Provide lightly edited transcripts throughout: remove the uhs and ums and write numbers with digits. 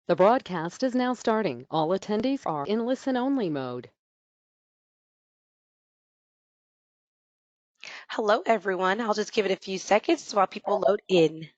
The broadcast is now starting. All attendees are in listen-only mode. Hello, everyone. I'll just give it a few seconds while people load in.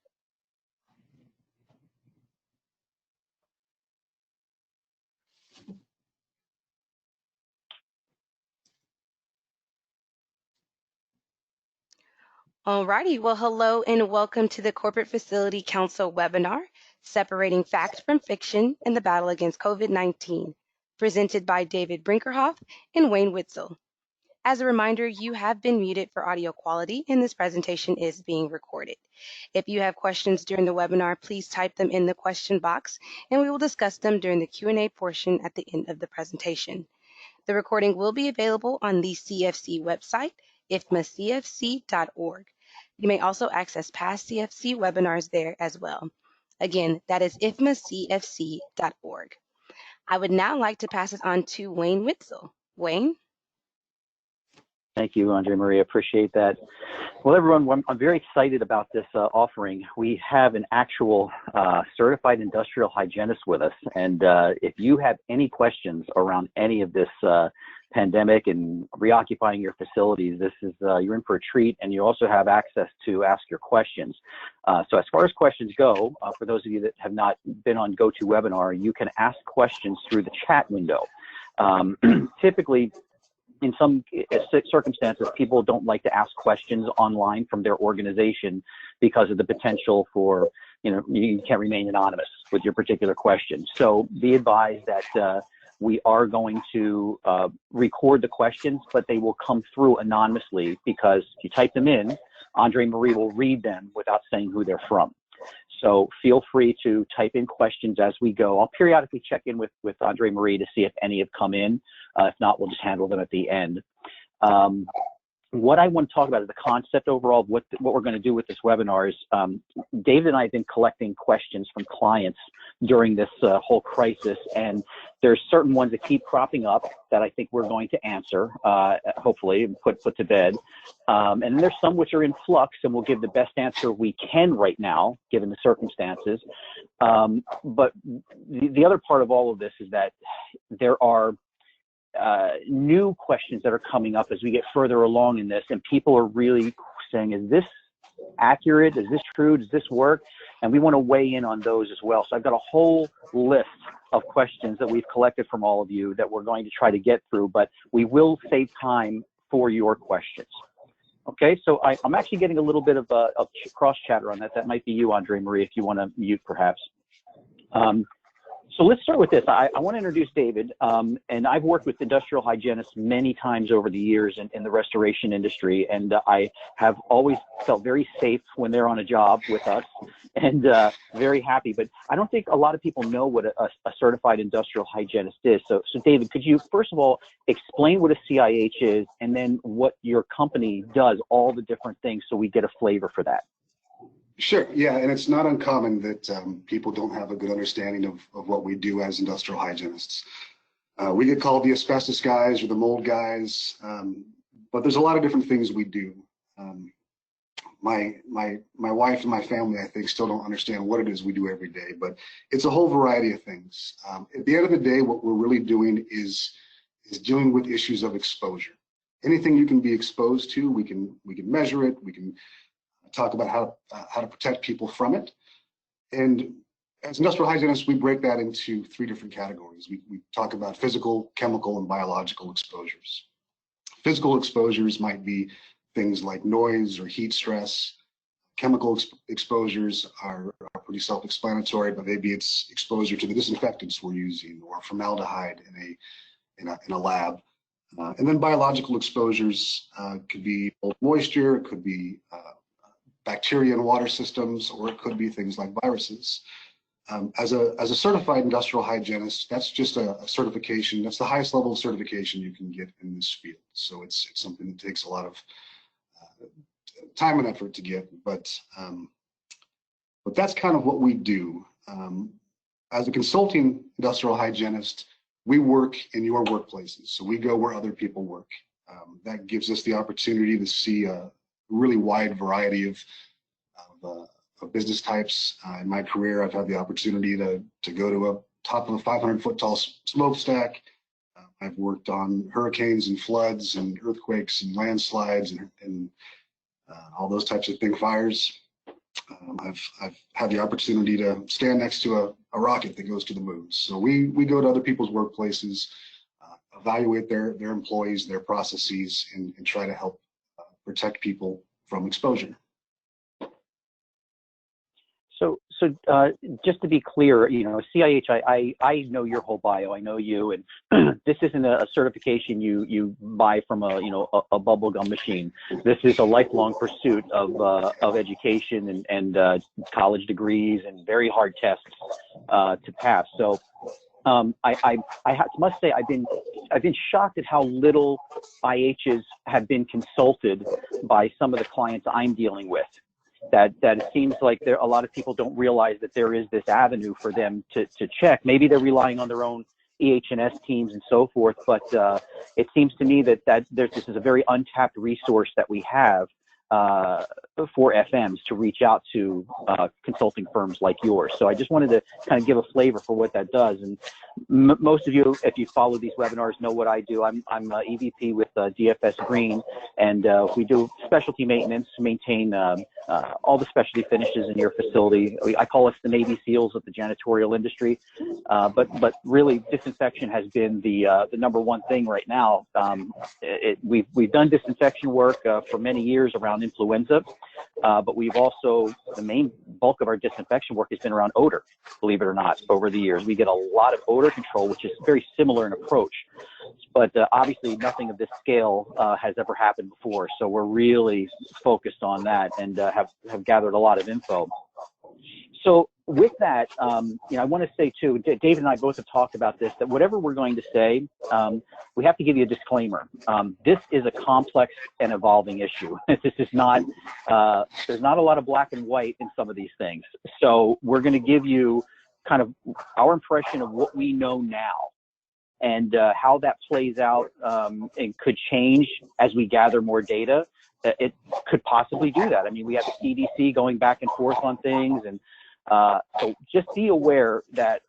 Alrighty, well, hello and welcome to the Corporate Facility Council webinar, Separating Fact from Fiction in the Battle Against COVID-19, presented by David Brinkerhoff and Wayne Whitzell. As a reminder, you have been muted for audio quality and this presentation is being recorded. If you have questions during the webinar, please type them in the question box and we will discuss them during the Q&A portion at the end of the presentation. The recording will be available on the CFC website, ifmacfc.org. You may also access past CFC webinars there as well. Again, that is ifmacfc.org. I would now like to pass it on to Wayne Whitzell. Wayne? Thank you, Andre Maria. Appreciate that. Well, everyone, I'm very excited about this offering. We have an actual certified industrial hygienist with us. And if you have any questions around any of this pandemic and reoccupying your facilities, this is you're in for a treat, and you also have access to ask your questions. So as far as questions go, for those of you that have not been on GoToWebinar, you can ask questions through the chat window. Typically, in some circumstances, people don't like to ask questions online from their organization because of the potential for, you can't remain anonymous with your particular question. So be advised that we are going to record the questions, but they will come through anonymously because you type them in, Andre Marie will read them without saying who they're from. So feel free to type in questions as we go. I'll periodically check in with Andre Marie to see if any have come in. If not, we'll just handle them at the end. What I want to talk about is the concept overall of what we're going to do with this webinar is David and I have been collecting questions from clients during this whole crisis, and there's certain ones that keep cropping up that I think we're going to answer, hopefully, and put to bed. And then there's some which are in flux, and we'll give the best answer we can right now, given the circumstances. But the other part of all of this is that there are new questions that are coming up as we get further along in this, and people are really saying, is this accurate? Is this true? Does this work? And we want to weigh in on those as well. So I've got a whole list of questions that we've collected from all of you that we're going to try to get through, but we will save time for your questions. Okay, so I'm actually getting a little bit of cross chatter on that. That might be you, Andre Marie, if you want to mute perhaps. So let's start with this. I want to introduce David, and I've worked with industrial hygienists many times over the years in the restoration industry, and I have always felt very safe when they're on a job with us, and very happy. But I don't think a lot of people know what a certified industrial hygienist is. So David, could you first of all explain what a CIH is, and then what your company does, all the different things, so we get a flavor for that? Sure, yeah, and it's not uncommon that people don't have a good understanding of what we do as industrial hygienists. We get called the asbestos guys or the mold guys, but there's a lot of different things we do. My wife and my family, I think, still don't understand what it is we do every day, but it's a whole variety of things. At the end of the day, what we're really doing is dealing with issues of exposure. Anything you can be exposed to, we can measure it, we can talk about how to protect people from it. And as industrial hygienists, we break that into three different categories. We talk about physical, chemical, and biological exposures. Physical exposures might be things like noise or heat stress. Chemical exposures are pretty self-explanatory, but maybe it's exposure to the disinfectants we're using or formaldehyde in a lab. And then biological exposures could be both moisture, it could be bacteria in water systems, or it could be things like viruses. As a certified industrial hygienist, that's just a certification. That's the highest level of certification you can get in this field. So it's something that takes a lot of time and effort to get, but that's kind of what we do. As a consulting industrial hygienist, we work in your workplaces. So we go where other people work. That gives us the opportunity to see a really wide variety of business types. In my career, I've had the opportunity to go to a top of a 500-foot tall smokestack. I've worked on hurricanes and floods and earthquakes and landslides and all those types of things, fires. I've had the opportunity to stand next to a rocket that goes to the moon. So we go to other people's workplaces, evaluate their employees, their processes, and try to help protect people from exposure. So just to be clear, CIH, I know your whole bio. I know you, and this isn't a certification you buy from a bubblegum machine. This is a lifelong pursuit of education and college degrees and very hard tests to pass. So I must say I've been shocked at how little IHs have been consulted by some of the clients I'm dealing with. That it seems like a lot of people don't realize that there is this avenue for them to check. Maybe they're relying on their own EH&S teams and so forth, but it seems to me that this is a very untapped resource that we have for FMs to reach out to consulting firms like yours. So I just wanted to kind of give a flavor for what that does. And most of you, if you follow these webinars, know what I do. I'm EVP with DFS Green, and we do specialty maintenance, maintain all the specialty finishes in your facility. I call us the Navy SEALs of the janitorial industry, but really disinfection has been the number one thing right now. We've done disinfection work for many years around influenza, but we've also, the main bulk of our disinfection work has been around odor, believe it or not, over the years. We get a lot of odor control, which is very similar in approach, but obviously nothing of this scale has ever happened before. So we're really focused on that and have gathered a lot of info. So with that, I want to say too, David and I both have talked about this, that whatever we're going to say, we have to give you a disclaimer. This is a complex and evolving issue. This is not, there's not a lot of black and white in some of these things. So we're going to give you kind of our impression of what we know now and how that plays out and could change as we gather more data. It could possibly do that. I mean, we have the CDC going back and forth on things, and so just be aware that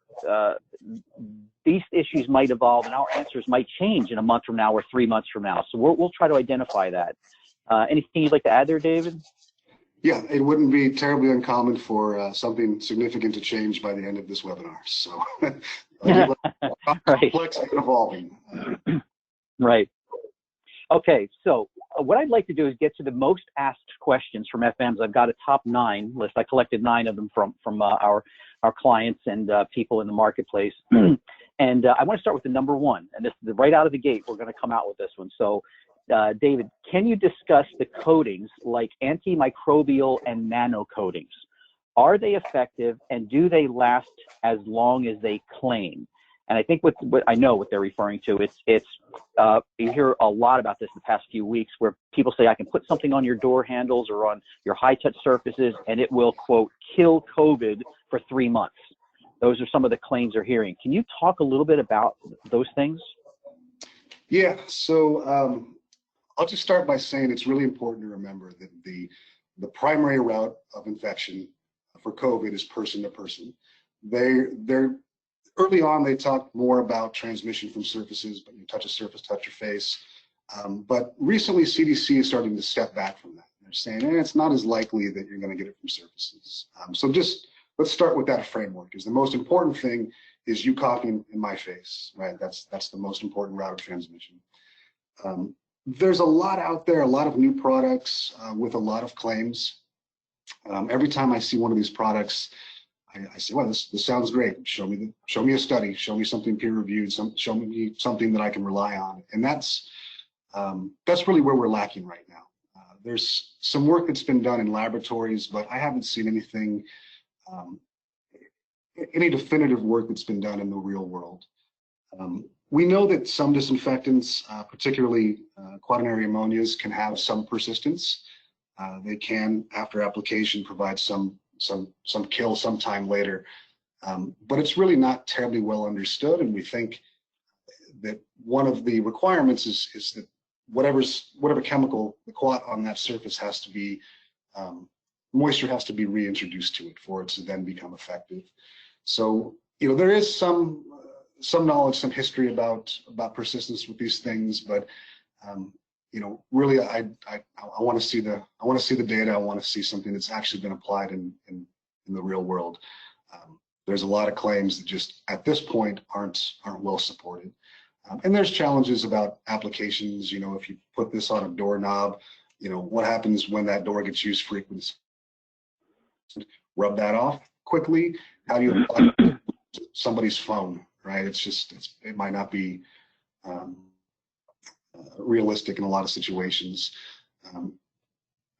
these issues might evolve and our answers might change in a month from now or 3 months from now. So we'll try to identify that. Anything you'd like to add there, David? Yeah, it wouldn't be terribly uncommon for something significant to change by the end of this webinar. So complex and evolving. Right. Okay, so what I'd like to do is get to the most asked questions from FMs. I've got a top 9 list. I collected 9 of them from our clients and people in the marketplace. And I want to start with the number 1. And this is right out of the gate, we're going to come out with this one. So David, can you discuss the coatings like antimicrobial and nano coatings? Are they effective, and do they last as long as they claim? And I think what I know what they're referring to, it's you hear a lot about this in the past few weeks where people say, I can put something on your door handles or on your high touch surfaces and it will, quote, kill COVID for 3 months. Those are some of the claims they're hearing. Can you talk a little bit about those things? Yeah, so I'll just start by saying it's really important to remember that the primary route of infection for COVID is person to person. They're early on, they talked more about transmission from surfaces, but you touch a surface, touch your face. But recently, CDC is starting to step back from that. They're saying, it's not as likely that you're going to get it from surfaces. So just let's start with that framework. Is the most important thing is you coughing in my face, right? That's the most important route of transmission. There's a lot out there, a lot of new products with a lot of claims. Every time I see one of these products, I say, well, this sounds great. Show me a study. Show me something peer reviewed. Show me something that I can rely on. And that's really where we're lacking right now. There's some work that's been done in laboratories, but I haven't seen anything, any definitive work that's been done in the real world. We know that some disinfectants, particularly quaternary ammonias, can have some persistence. They can, after application, provide some kill sometime later, but it's really not terribly well understood. And we think that one of the requirements is that whatever chemical, the quat on that surface has to be moisture has to be reintroduced to it for it to then become effective. So, there is some knowledge, some history about persistence with these things, but really, I want to see the data. I want to see something that's actually been applied in the real world. There's a lot of claims that just at this point aren't well supported, and there's challenges about applications. If you put this on a doorknob, what happens when that door gets used frequently? Rub that off quickly. How do you apply it to somebody's phone? Right? It might not be realistic in a lot of situations.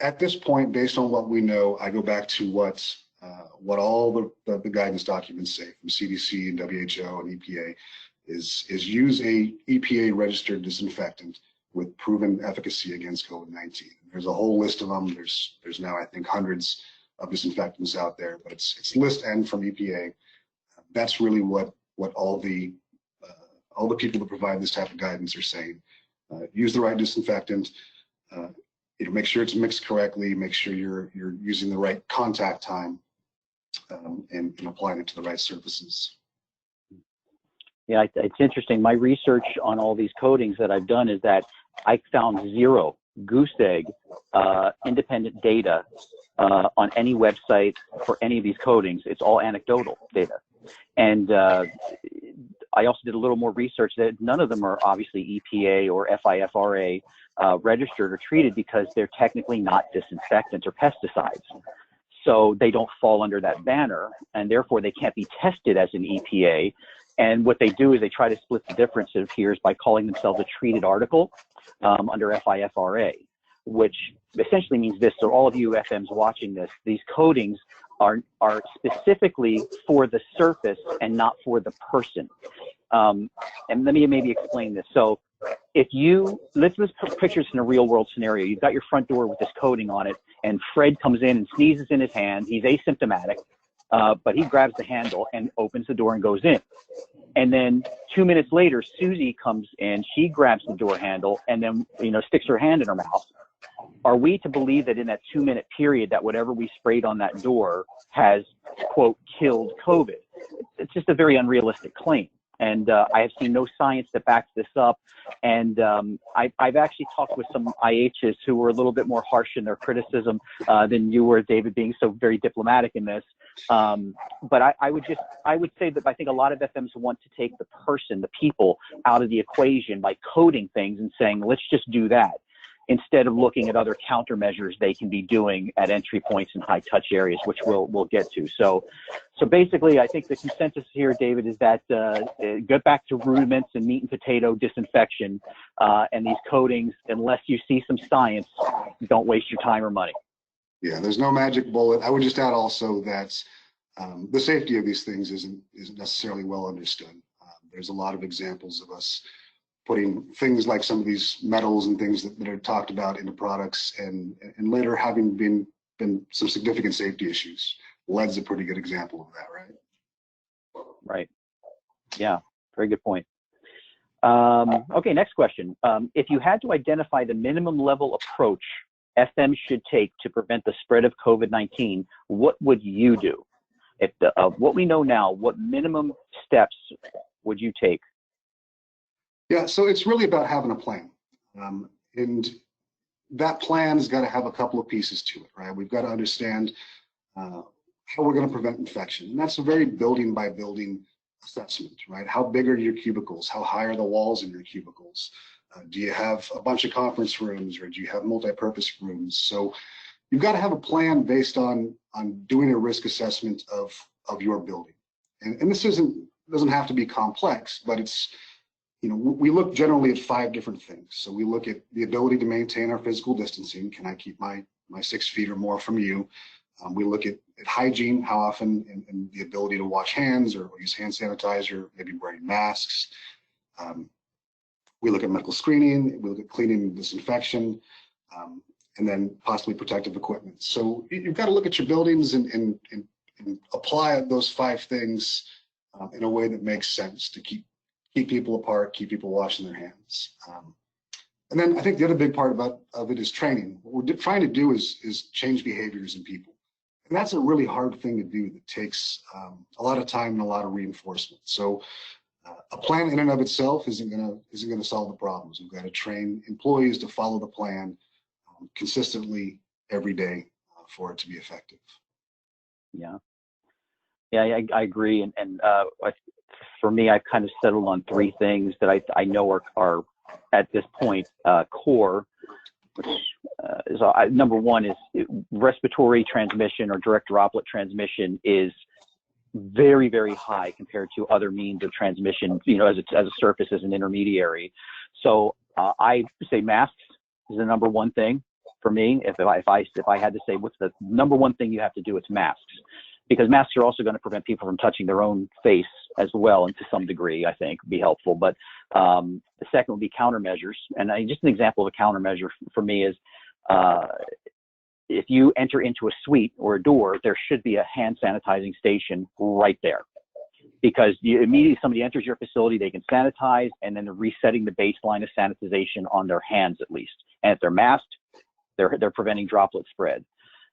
At this point, based on what we know, I go back to what all the guidance documents say from CDC and WHO and EPA is use a EPA registered disinfectant with proven efficacy against COVID-19. There's a whole list of them. There's now, I think, hundreds of disinfectants out there, but it's list N from EPA. That's really what all the people that provide this type of guidance are saying. Use the right disinfectant. Make sure it's mixed correctly. Make sure you're using the right contact time and applying it to the right surfaces. Yeah, it's interesting. My research on all these coatings that I've done is that I found zero goose egg independent data on any website for any of these coatings. It's all anecdotal data. And I also did a little more research that none of them are obviously EPA or FIFRA registered or treated because they're technically not disinfectants or pesticides. So they don't fall under that banner, and therefore they can't be tested as an EPA. And what they do is they try to split the difference, it appears, by calling themselves a treated article under FIFRA, which essentially means this. So all of you FMs watching this, these coatings are specifically for the surface and not for the person. And let me maybe explain this. So if let's picture this in a real world scenario. You've got your front door with this coating on it, and Fred comes in and sneezes in his hand. He's asymptomatic, but he grabs the handle and opens the door and goes in. And then 2 minutes later, Susie comes in, she grabs the door handle and then, sticks her hand in her mouth. Are we to believe that in that 2 minute period that whatever we sprayed on that door has, quote, killed COVID? It's just a very unrealistic claim. And I have seen no science that backs this up. And I've actually talked with some IHs who were a little bit more harsh in their criticism than you were, David, being so very diplomatic in this. But I would say that I think a lot of FMs want to take the person, the people, out of the equation by coding things and saying, let's just do that, instead of looking at other countermeasures they can be doing at entry points and high touch areas, which we'll get to. So basically, I think the consensus here, David, is that get back to rudiments and meat and potato disinfection, and these coatings, unless you see some science, don't waste your time or money. Yeah, there's no magic bullet. I would just add also that the safety of these things isn't necessarily well understood. There's a lot of examples of us putting things like some of these metals and things that are talked about into products and later having been some significant safety issues. Lead's a pretty good example of that, right? Right. Yeah, very good point. Okay, next question. If you had to identify the minimum level approach FM should take to prevent the spread of COVID-19, what would you do? If what we know now, what minimum steps would you take? Yeah, so it's really about having a plan. And that plan's got to have a couple of pieces to it, right? We've got to understand how we're going to prevent infection. And that's a very building by building assessment, right? How big are your cubicles? How high are the walls in your cubicles? Do you have a bunch of conference rooms, or do you have multi-purpose rooms? So you've got to have a plan based on doing a risk assessment of your building. And this doesn't have to be complex, but it's, we look generally at 5 different things. So we look at the ability to maintain our physical distancing. Can I keep my 6 feet or more from you? We look at hygiene, how often, and the ability to wash hands or use hand sanitizer, maybe wearing masks. We look at medical screening. We look at cleaning and disinfection, and then possibly protective equipment. So you've got to look at your buildings and apply those 5 things in a way that makes sense to keep people apart, keep people washing their hands. And then I think the other big part of it is training. What we're trying to do is change behaviors in people. And that's a really hard thing to do that takes a lot of time and a lot of reinforcement. So a plan in and of itself isn't gonna solve the problems. We've got to train employees to follow the plan consistently every day for it to be effective. Yeah. Yeah, I agree. And for me, I've kind of settled on three things that I know are at this point core, which is number one is respiratory transmission or direct droplet transmission is very, very high compared to other means of transmission, as a surface, as an intermediary. So I say masks is the number one thing for me. If I had to say what's the number one thing you have to do, it's masks, because masks are also going to prevent people from touching their own face as well, and to some degree, I think, be helpful. But the second would be countermeasures. And just an example of a countermeasure for me is if you enter into a suite or a door, there should be a hand sanitizing station right there, because immediately somebody enters your facility, they can sanitize, and then they're resetting the baseline of sanitization on their hands at least. And if they're masked, they're preventing droplet spread.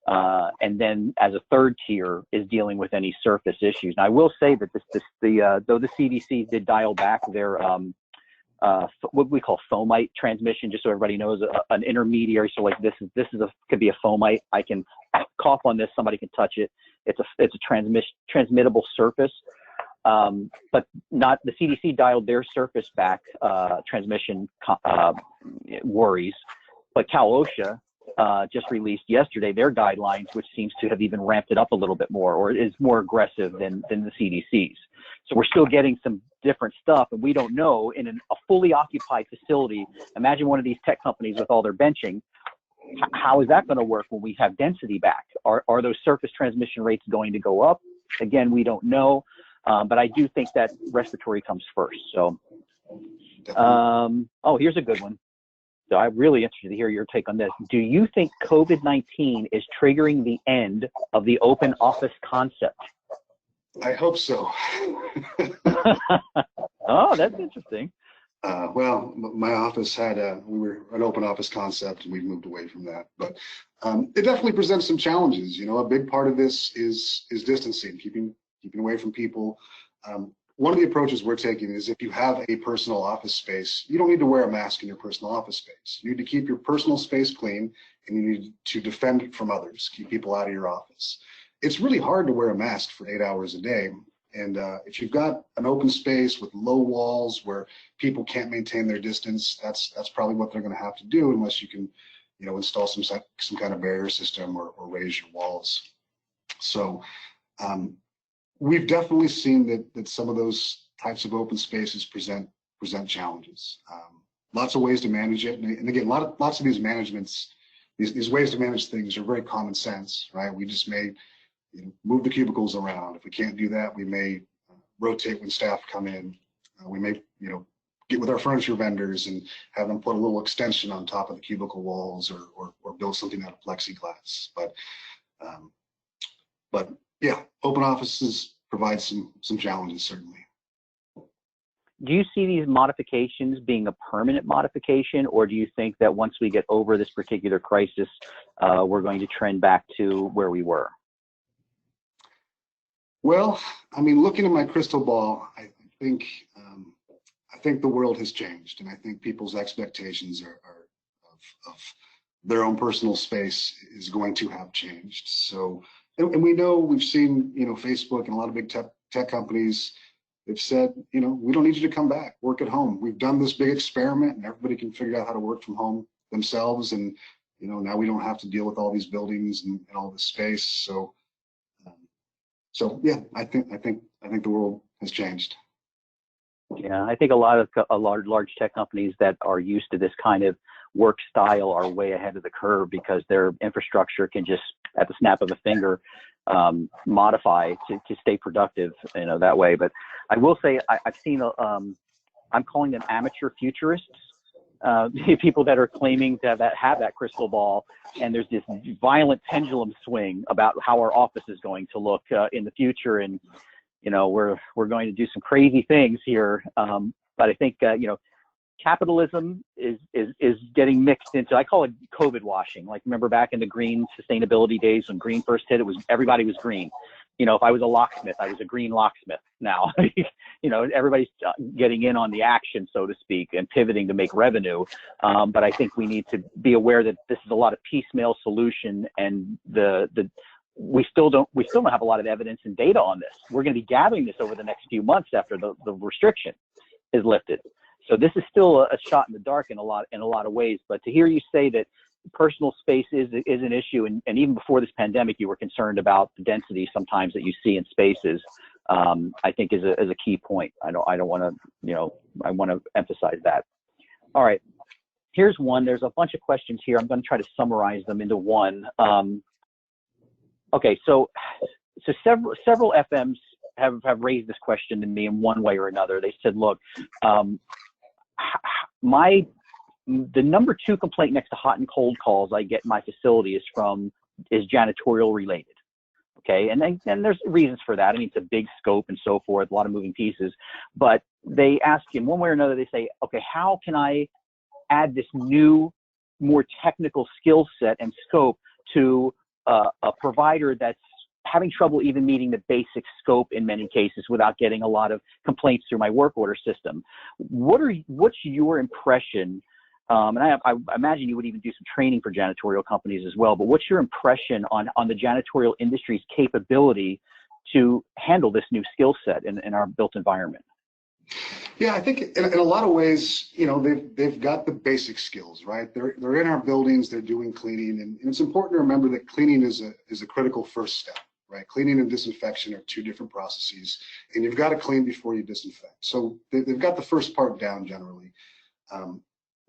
And then as a third tier is dealing with any surface issues. Now I will say that though the CDC did dial back their what we call fomite transmission, just so everybody knows, an intermediary. So like this could be a fomite. I can cough on this, somebody can touch it. It's a transmittable surface. But not the CDC dialed their surface back transmission worries, but Cal OSHA just released yesterday their guidelines, which seems to have even ramped it up a little bit more, or is more aggressive than the CDC's. So we're still getting some different stuff, and we don't know in a fully occupied facility. Imagine one of these tech companies with all their benching. How is that going to work when we have density back? Are those surface transmission rates going to go up? Again, we don't know, but I do think that respiratory comes first. So, here's a good one. So I'm really interested to hear your take on this. Do you think COVID-19 is triggering the end of the open office concept? I hope so. Oh, that's interesting. Well, my office we were an open office concept, and we've moved away from that. But it definitely presents some challenges. A big part of this is distancing, keeping away from people. One of the approaches we're taking is if you have a personal office space, you don't need to wear a mask in your personal office space. You need to keep your personal space clean, and you need to defend it from others, keep people out of your office. It's really hard to wear a mask for 8 hours a day. And if you've got an open space with low walls where people can't maintain their distance, that's probably what they're going to have to do, unless you can, install some kind of barrier system or raise your walls. So we've definitely seen that some of those types of open spaces present challenges. Lots of ways to manage it, and again, lots of these managements, these ways to manage things are very common sense, right? We just may move the cubicles around. If we can't do that, we may rotate when staff come in. We may get with our furniture vendors and have them put a little extension on top of the cubicle walls, or build something out of plexiglass. But yeah, open offices provide some challenges, certainly. Do you see these modifications being a permanent modification, or do you think that once we get over this particular crisis, we're going to trend back to where we were? Well, I mean, looking at my crystal ball, I think the world has changed, and I think people's expectations of their own personal space is going to have changed. So, and we know, we've seen, Facebook and a lot of big tech companies, they've said, we don't need you to come back, work at home. We've done this big experiment, and everybody can figure out how to work from home themselves, and now we don't have to deal with all these buildings and all this space. So yeah, I think the world has changed. Yeah, I think a lot of large tech companies that are used to this kind of work style are way ahead of the curve, because their infrastructure can just, at the snap of a finger, modify to stay productive, that way. But I will say I've seen, I'm calling them amateur futurists, people that are claiming to have that crystal ball, and there's this violent pendulum swing about how our office is going to look in the future, and we're going to do some crazy things here. But I think capitalism is getting mixed into, I call it COVID washing. Like, remember back in the green sustainability days when green first hit, everybody was green. If I was a locksmith, I was a green locksmith. Now, everybody's getting in on the action, so to speak, and pivoting to make revenue. But I think we need to be aware that this is a lot of piecemeal solution, and we still don't have a lot of evidence and data on this. We're going to be gathering this over the next few months after the restriction is lifted. So this is still a shot in the dark in a lot of ways. But to hear you say that personal space is an issue, and even before this pandemic, you were concerned about the density sometimes that you see in spaces, I think is a key point. I want to emphasize that. All right, here's one. There's a bunch of questions here. I'm going to try to summarize them into one. Okay, so several FMs have raised this question to me in one way or another. They said, look, the number 2 complaint next to hot and cold calls I get in my facility is janitorial related. Okay, and there's reasons for that. I mean, it's a big scope and so forth, a lot of moving pieces. But they ask in one way or another, they say, okay, how can I add this new, more technical skill set and scope to a provider that's having trouble even meeting the basic scope in many cases without getting a lot of complaints through my work order system? What's your impression? And I imagine you would even do some training for janitorial companies as well, but what's your impression on the janitorial industry's capability to handle this new skill set in our built environment? Yeah, I think in a lot of ways, they've got the basic skills, right? They're in our buildings, they're doing cleaning, and it's important to remember that cleaning is a critical first step, right? Cleaning and disinfection are 2 different processes, and you've got to clean before you disinfect. So they've got the first part down generally.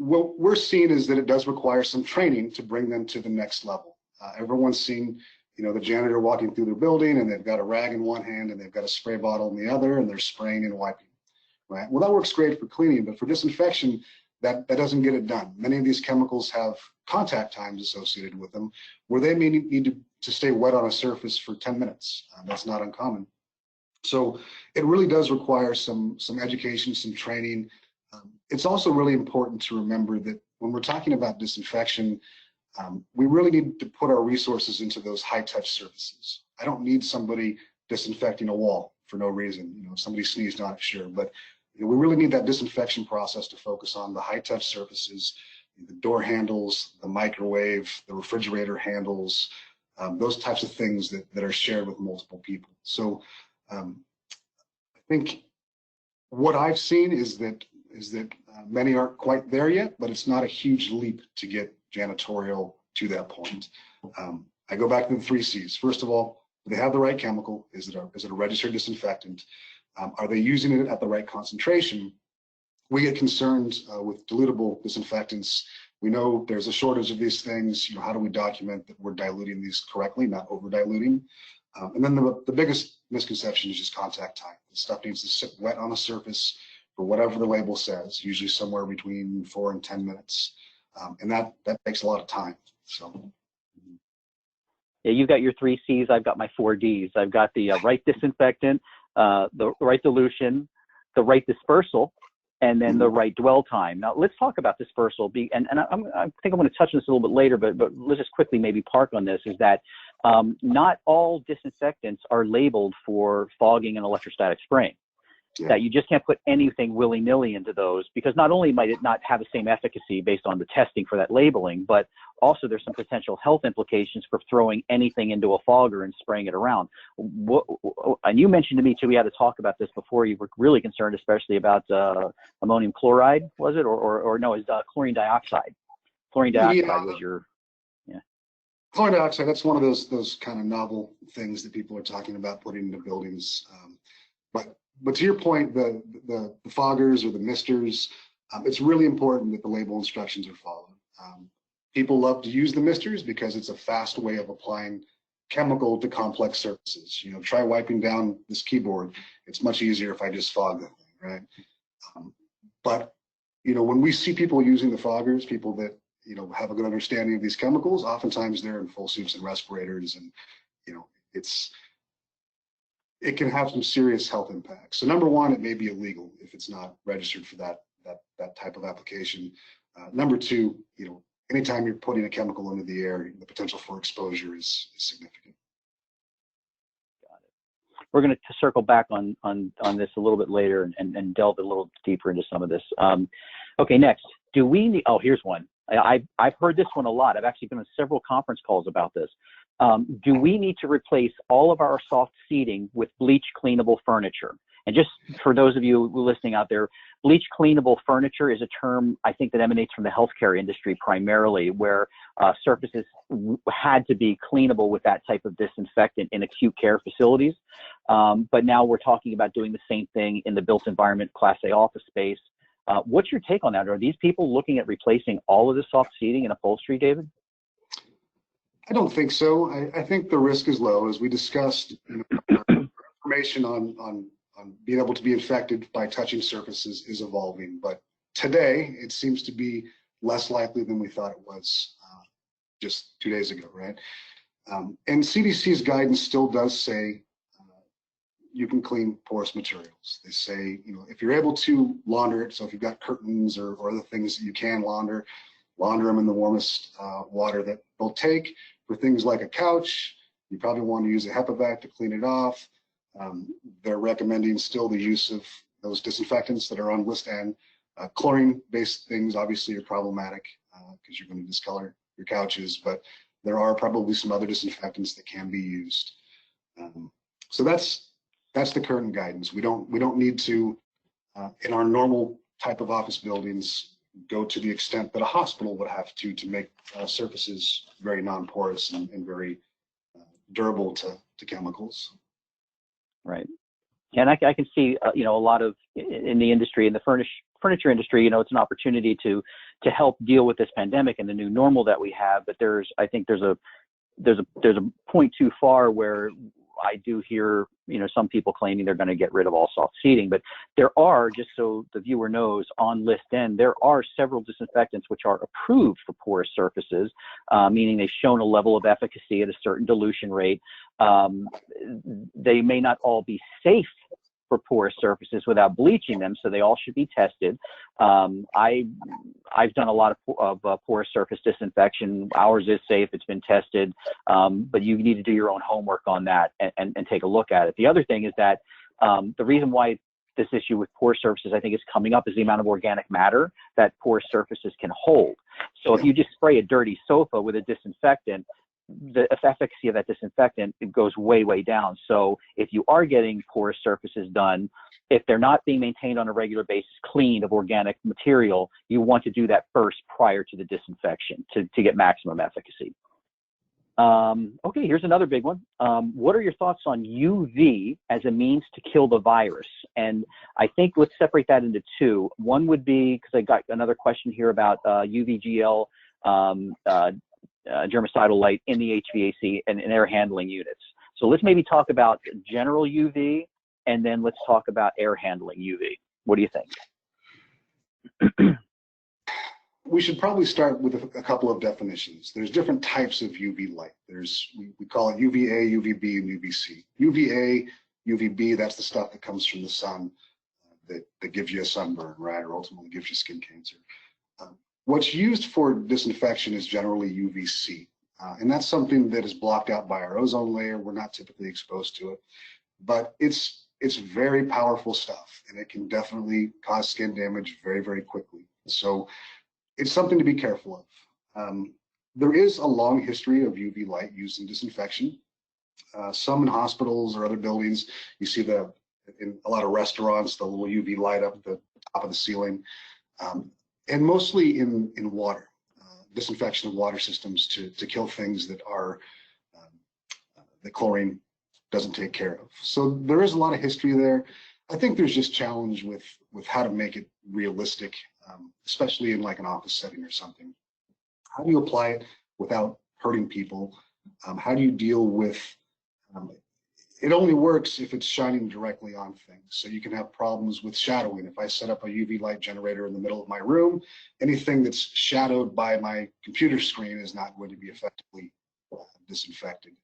What we're seeing is that it does require some training to bring them to the next level. Everyone's seen, the janitor walking through their building, and they've got a rag in one hand and they've got a spray bottle in the other, and they're spraying and wiping, right? Well, that works great for cleaning, but for disinfection, that doesn't get it done. Many of these chemicals have contact times associated with them where they may need to stay wet on a surface for 10 minutes. That's not uncommon. So it really does require some education, some training. It's also really important to remember that when we're talking about disinfection, we really need to put our resources into those high-touch surfaces. I don't need somebody disinfecting a wall for no reason. If somebody sneezed on it, sure, but we really need that disinfection process to focus on the high-touch surfaces, the door handles, the microwave, the refrigerator handles, those types of things that are shared with multiple people. So I think what I've seen is that many aren't quite there yet, but it's not a huge leap to get janitorial to that point. I go back to the 3 C's. First of all, do they have the right chemical? Is it a registered disinfectant? Are they using it at the right concentration? We get concerned with dilutable disinfectants. We know there's a shortage of these things. How do we document that we're diluting these correctly, not over diluting? And then the biggest misconception is just contact time. The stuff needs to sit wet on a surface for whatever the label says, usually somewhere between 4 and 10 minutes. And that takes a lot of time. So. Yeah, you've got your 3 C's, I've got my 4 D's. I've got the right disinfectant, the right dilution, the right dispersal, and then the right dwell time. Now let's talk about dispersal. And I think I'm going to touch on this a little bit later, but let's just quickly maybe park on this, is that not all disinfectants are labeled for fogging and electrostatic spraying. Yeah. That you just can't put anything willy-nilly into those, because not only might it not have the same efficacy based on the testing for that labeling, but also there's some potential health implications for throwing anything into a fogger and spraying it around. And you mentioned to me too, we had to talk about this before, you were really concerned especially about ammonium chloride, was it? Or no, it's chlorine dioxide. Chlorine dioxide was your, yeah. Chlorine dioxide, that's one of those kind of novel things that people are talking about putting into buildings. But to your point, the foggers or the misters, it's really important that the label instructions are followed. People love to use the misters because it's a fast way of applying chemical to complex surfaces. Try wiping down this keyboard. It's much easier if I just fog the thing, right? But when we see people using the foggers, people that have a good understanding of these chemicals, oftentimes they're in full suits and respirators, and it can have some serious health impacts. So number one, it may be illegal if it's not registered for that that type of application. Number two, anytime you're putting a chemical into the air, the potential for exposure is significant. We're going to circle back on this a little bit later and delve a little deeper into some of this. Okay, next, do we need, oh, here's one. I've heard this one a lot. I've actually been on several conference calls about this. Do we need to replace all of our soft seating with bleach cleanable furniture? And just for those of you listening out there, bleach cleanable furniture is a term I think that emanates from the healthcare industry primarily, where surfaces had to be cleanable with that type of disinfectant in acute care facilities. But now we're talking about doing the same thing in the built environment Class A office space. What's your take on that? Are these people looking at replacing all of the soft seating and upholstery, David? I don't think so. I think the risk is low. As we discussed, information on being able to be infected by touching surfaces is evolving. But today, it seems to be less likely than we thought it was just 2 days ago, right? And CDC's guidance still does say you can clean porous materials. They say, if you're able to launder it, so if you've got curtains or other things that you can launder them in the warmest water that they'll take. For things like a couch, you probably want to use a Hvac to clean it off. They're recommending still the use of those disinfectants that are on list N. Chlorine-based things obviously are problematic because you're going to discolor your couches, but there are probably some other disinfectants that can be used. So that's the current guidance. We don't need to, in our normal type of office buildings, go to the extent that a hospital would have to make surfaces very non-porous and very durable to chemicals. Right. And I can see, a lot of in the industry, in the furniture industry, it's an opportunity to help deal with this pandemic and the new normal that we have. But I think there's a point too far where I do hear, some people claiming they're going to get rid of all soft seating, but there are, just so the viewer knows, on list N, there are several disinfectants which are approved for porous surfaces, meaning they've shown a level of efficacy at a certain dilution rate. They may not all be safe for porous surfaces without bleaching them, so they all should be tested. I've done a lot of porous surface disinfection. Ours is safe, it's been tested, but you need to do your own homework on that and take a look at it. The other thing is that the reason why this issue with porous surfaces I think is coming up is the amount of organic matter that porous surfaces can hold. So if you just spray a dirty sofa with a disinfectant, the efficacy of that disinfectant, it goes way, way down. So if you are getting porous surfaces done, if they're not being maintained on a regular basis, cleaned of organic material, you want to do that first prior to the disinfection to get maximum efficacy. Okay, here's another big one. What are your thoughts on UV as a means to kill the virus? And I think let's separate that into two. One would be, because I got another question here about UVGL, germicidal light in the HVAC and air handling units. So let's maybe talk about general UV, and then let's talk about air handling UV. What do you think? We should probably start with a couple of definitions. There's different types of UV light. We call it UVA, UVB, and UVC. UVA, UVB, that's the stuff that comes from the sun that gives you a sunburn, right, or ultimately gives you skin cancer. What's used for disinfection is generally UVC, and that's something that is blocked out by our ozone layer. We're not typically exposed to it, but it's very powerful stuff, and it can definitely cause skin damage very, very quickly. So it's something to be careful of. There is a long history of UV light used in disinfection. Some in hospitals or other buildings, you see in a lot of restaurants, the little UV light up at the top of the ceiling. And mostly in water, disinfection of water systems to kill things that the chlorine doesn't take care of. So there is a lot of history there. I think there's just challenge with how to make it realistic, especially in like an office setting or something. How do you apply it without hurting people? How do you deal with it only works if it's shining directly on things. So you can have problems with shadowing. If I set up a UV light generator in the middle of my room, anything that's shadowed by my computer screen is not going to be effectively disinfected.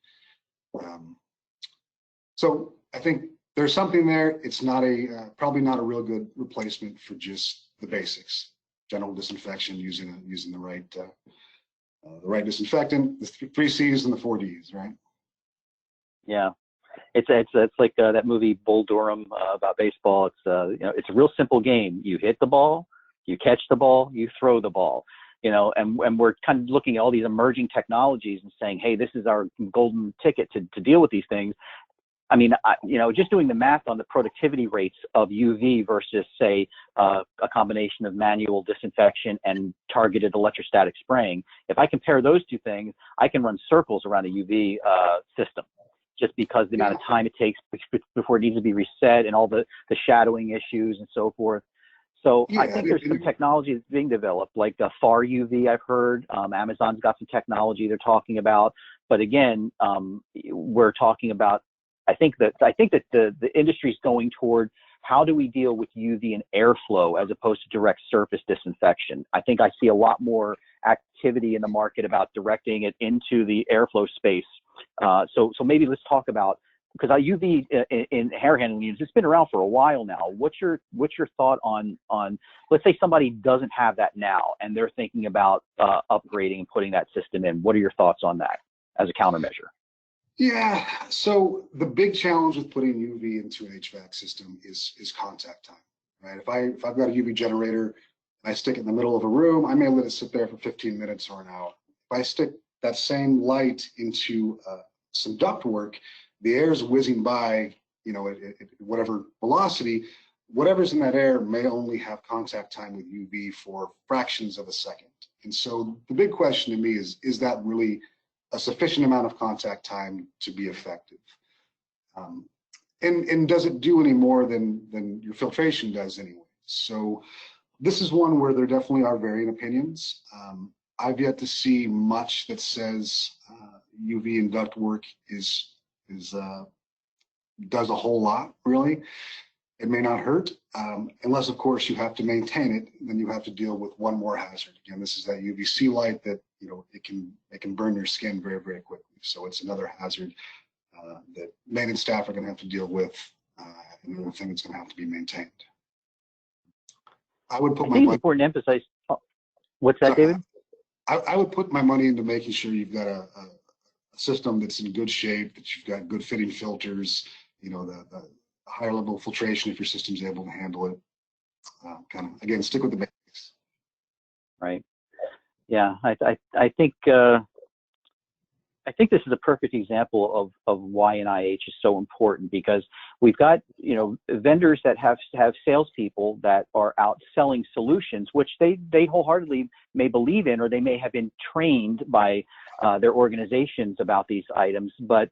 So I think there's something there. It's not probably not a real good replacement for just the basics. General disinfection using the right disinfectant, the 3 C's and the 4 D's, right? Yeah. It's like that movie Bull Durham about baseball. It's a real simple game. You hit the ball, you catch the ball, you throw the ball. And we're kind of looking at all these emerging technologies and saying, hey, this is our golden ticket to deal with these things. I mean, just doing the math on the productivity rates of UV versus, say, a combination of manual disinfection and targeted electrostatic spraying. If I compare those two things, I can run circles around a UV system, just because the amount of time it takes before it needs to be reset and all the shadowing issues and so forth. So I think there's some technology that's being developed, like the far UV I've heard. Amazon's got some technology they're talking about. But again, we're talking about, I think that the industry is going toward how do we deal with UV and airflow as opposed to direct surface disinfection. I think I see a lot more activity in the market about directing it into the airflow space. So maybe let's talk about, because UV in hair handling units, it's been around for a while now. What's your thought on let's say somebody doesn't have that now and they're thinking about upgrading and putting that system in. What are your thoughts on that as a countermeasure? Yeah, so the big challenge with putting UV into an HVAC system is contact time, right? If I've got a UV generator and I stick it in the middle of a room, I may let it sit there for 15 minutes or an hour. If I stick that same light into some ductwork, the air is whizzing by, at whatever velocity, whatever's in that air may only have contact time with UV for fractions of a second. And so the big question to me is that really a sufficient amount of contact time to be effective? And does it do any more than your filtration does anyway? So this is one where there definitely are varying opinions. I've yet to see much that says UV and ductwork does a whole lot, really. It may not hurt, unless of course you have to maintain it, then you have to deal with one more hazard. Again, this is that UVC light that it can burn your skin very, very quickly. So it's another hazard that maintenance staff are going to have to deal with, another thing that's going to have to be maintained. I would put my money. It's important to emphasize. What's that, David? I would put my money into making sure you've got a system that's in good shape, that you've got good fitting filters, the higher level filtration if your system's able to handle it. Kind of, again, stick with the basics. Right. Yeah, I think this is a perfect example of why an IH is so important, because we've got, vendors that have salespeople that are out selling solutions, which they wholeheartedly may believe in, or they may have been trained by their organizations about these items. But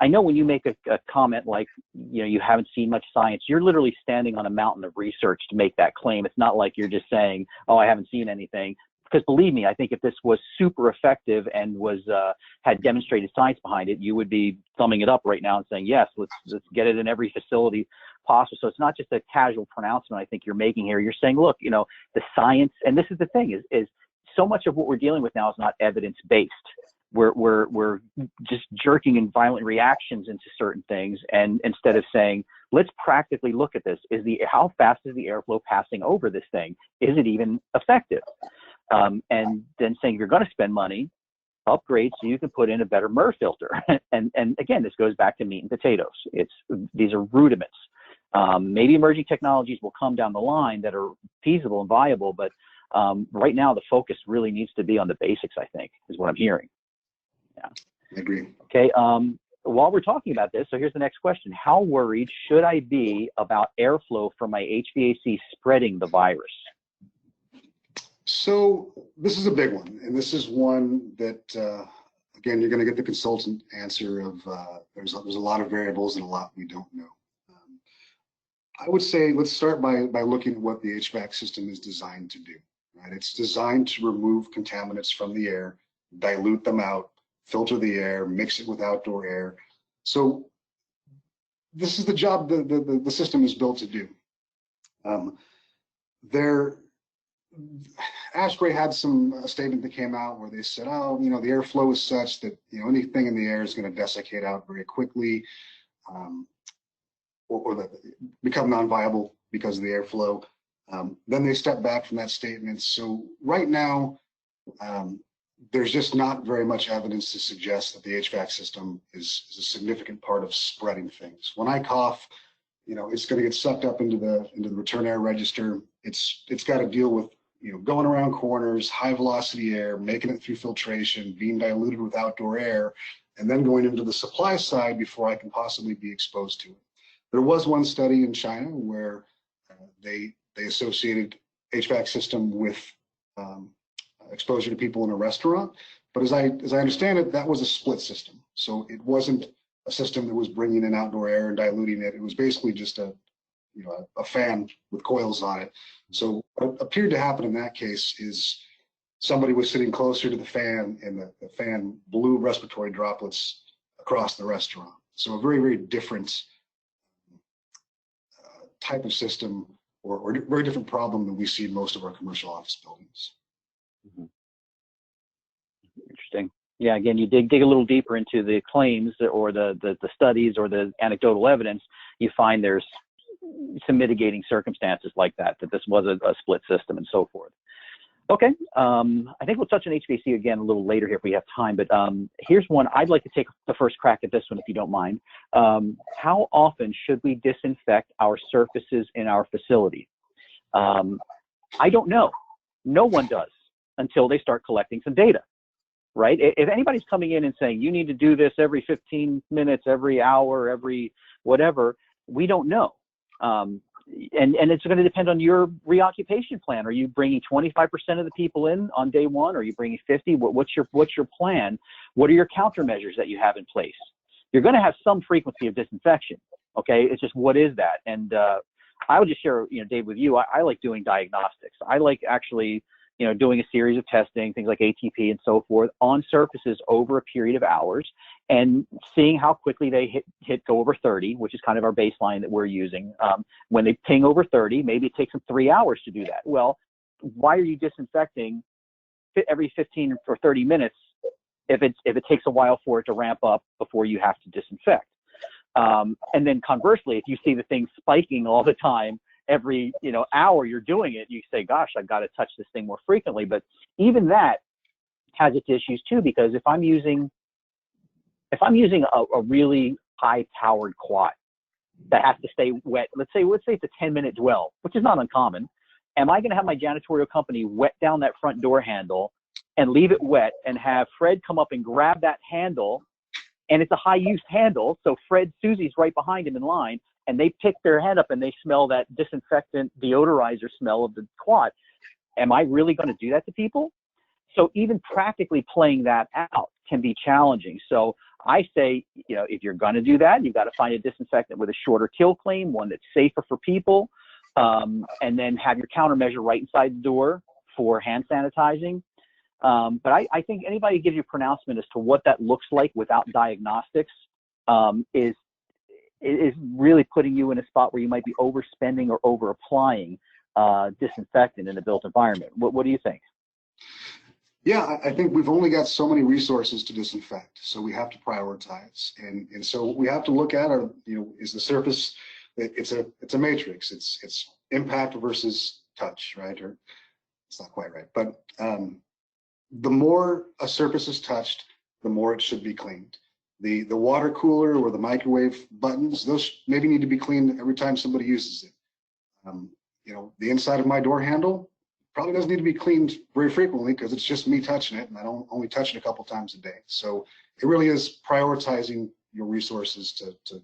I know when you make a comment like, you haven't seen much science, you're literally standing on a mountain of research to make that claim. It's not like you're just saying, oh, I haven't seen anything. Because believe me, I think if this was super effective and had demonstrated science behind it, you would be thumbing it up right now and saying, yes, let's get it in every facility possible. So it's not just a casual pronouncement I think you're making here. You're saying, look, the science, and this is the thing, is so much of what we're dealing with now is not evidence-based. We're just jerking in violent reactions into certain things, and instead of saying, let's practically look at this. How fast is the airflow passing over this thing? Is it even effective? And then saying you're going to spend money, upgrade so you can put in a better MER filter. and again, this goes back to meat and potatoes. These are rudiments. Maybe emerging technologies will come down the line that are feasible and viable, but right now the focus really needs to be on the basics, I think, is what I'm hearing. Yeah. I agree. Okay. While we're talking about this, so here's the next question. How worried should I be about airflow from my HVAC spreading the virus? So this is a big one, and this is one that, again, you're going to get the consultant answer of there's a lot of variables and a lot we don't know. I would say let's start by looking at what the HVAC system is designed to do. Right? It's designed to remove contaminants from the air, dilute them out, filter the air, mix it with outdoor air. So this is the job the system is built to do. ASHRAE had a statement that came out where they said, oh, the airflow is such that anything in the air is going to desiccate out very quickly. become non-viable because of the airflow. Then they step back from that statement. So right now, there's just not very much evidence to suggest that the HVAC system is a significant part of spreading things. When I cough, it's going to get sucked up into the return air register. It's got to deal with going around corners, high velocity air, making it through filtration, being diluted with outdoor air, and then going into the supply side before I can possibly be exposed to it. There was one study in China where they associated HVAC system with exposure to people in a restaurant, but as I understand it, that was a split system. So it wasn't a system that was bringing in outdoor air and diluting it. It was basically just a fan with coils on it. So what appeared to happen in that case is somebody was sitting closer to the fan, and the fan blew respiratory droplets across the restaurant. So a very, very different type of system, or very different problem than we see in most of our commercial office buildings. Mm-hmm. Interesting. Yeah, again, you dig a little deeper into the claims or the studies or the anecdotal evidence, you find there's some mitigating circumstances like that this was a split system and so forth. Okay, I think we'll touch on HVAC again a little later here if we have time, but here's one. I'd like to take the first crack at this one if you don't mind. How often should we disinfect our surfaces in our facility? I don't know. No one does until they start collecting some data, right? If anybody's coming in and saying, you need to do this every 15 minutes, every hour, every whatever, we don't know. And it's going to depend on your reoccupation plan. Are you bringing 25% of the people in on day one? Are you bringing 50? What's your plan? What are your countermeasures that you have in place? You're going to have some frequency of disinfection. Okay, it's just what is that? And I would just share, Dave, with you. I like doing diagnostics. I like actually, doing a series of testing, things like ATP and so forth, on surfaces over a period of hours, and seeing how quickly they go over 30, which is kind of our baseline that we're using. When they ping over 30, maybe it takes them 3 hours to do that. Well, why are you disinfecting every 15 or 30 minutes if it takes a while for it to ramp up before you have to disinfect? And then conversely, if you see the thing spiking all the time, every hour you're doing it, you say, gosh, I've got to touch this thing more frequently. But even that has its issues too, because if I'm using a really high powered quad that has to stay wet, let's say it's a 10-minute dwell, which is not uncommon, am I going to have my janitorial company wet down that front door handle and leave it wet and have Fred come up and grab that handle? And it's a high use handle, so Susie's right behind him in line, and they pick their head up and they smell that disinfectant deodorizer smell of the quad. Am I really going to do that to people? So even practically playing that out can be challenging. So I say, if you're going to do that, you've got to find a disinfectant with a shorter kill claim, one that's safer for people, and then have your countermeasure right inside the door for hand sanitizing. But I think anybody who gives you a pronouncement as to what that looks like without diagnostics is really putting you in a spot where you might be overspending or over applying disinfectant in a built environment. What do you think? Yeah, I think we've only got so many resources to disinfect, so we have to prioritize, and so we have to look at is the surface, it's a matrix. It's impact versus touch, right? Or it's not quite right, but the more a surface is touched, the more it should be cleaned. The water cooler or the microwave buttons, those maybe need to be cleaned every time somebody uses it. The inside of my door handle probably doesn't need to be cleaned very frequently because it's just me touching it, and I don't only touch it a couple times a day. So it really is prioritizing your resources to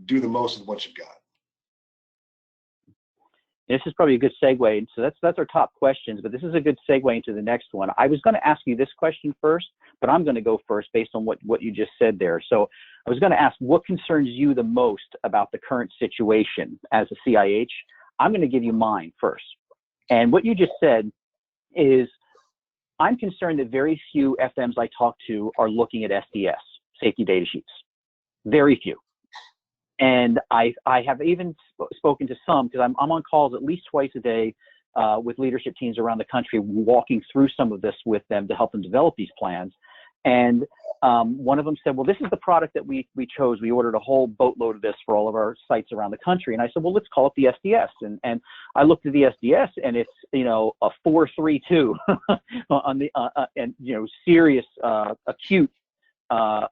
do the most of what you've got. This is probably a good segue. And so that's our top questions, but this is a good segue into the next one. I was going to ask you this question first, but I'm going to go first based on what you just said there. So I was going to ask, what concerns you the most about the current situation as a CIH? I'm going to give you mine first. And what you just said is, I'm concerned that very few FMs I talk to are looking at SDS, safety data sheets. Very few. And I have even spoken to some, because I'm on calls at least twice a day with leadership teams around the country, walking through some of this with them to help them develop these plans. And one of them said, well, this is the product that we chose. We ordered a whole boatload of this for all of our sites around the country. And I said, well, let's call it the SDS. And I looked at the SDS, and it's, a 432 on the, and, serious, acute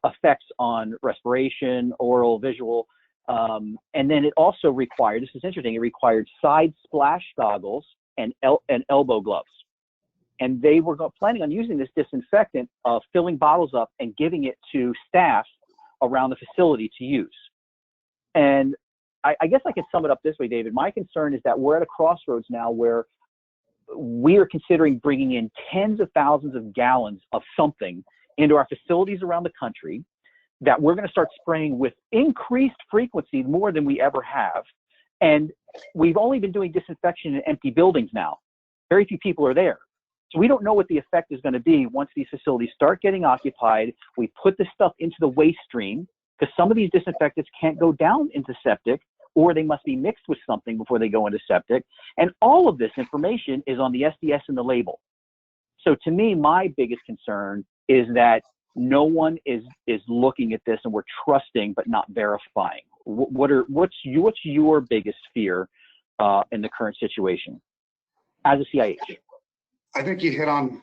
effects on respiration, oral, visual. And then it also required, this is interesting, it required side splash goggles and elbow gloves. And they were planning on using this disinfectant, filling bottles up and giving it to staff around the facility to use. And I guess I could sum it up this way, David. My concern is that we're at a crossroads now where we are considering bringing in tens of thousands of gallons of something into our facilities around the country that we're going to start spraying with increased frequency, more than we ever have. And we've only been doing disinfection in empty buildings now. Very few people are there. So we don't know what the effect is going to be once these facilities start getting occupied. We put this stuff into the waste stream, because some of these disinfectants can't go down into septic, or they must be mixed with something before they go into septic. And all of this information is on the SDS and the label. So to me, my biggest concern is that no one is looking at this, and we're trusting but not verifying. What's your biggest fear in the current situation as a CIH? I think you hit on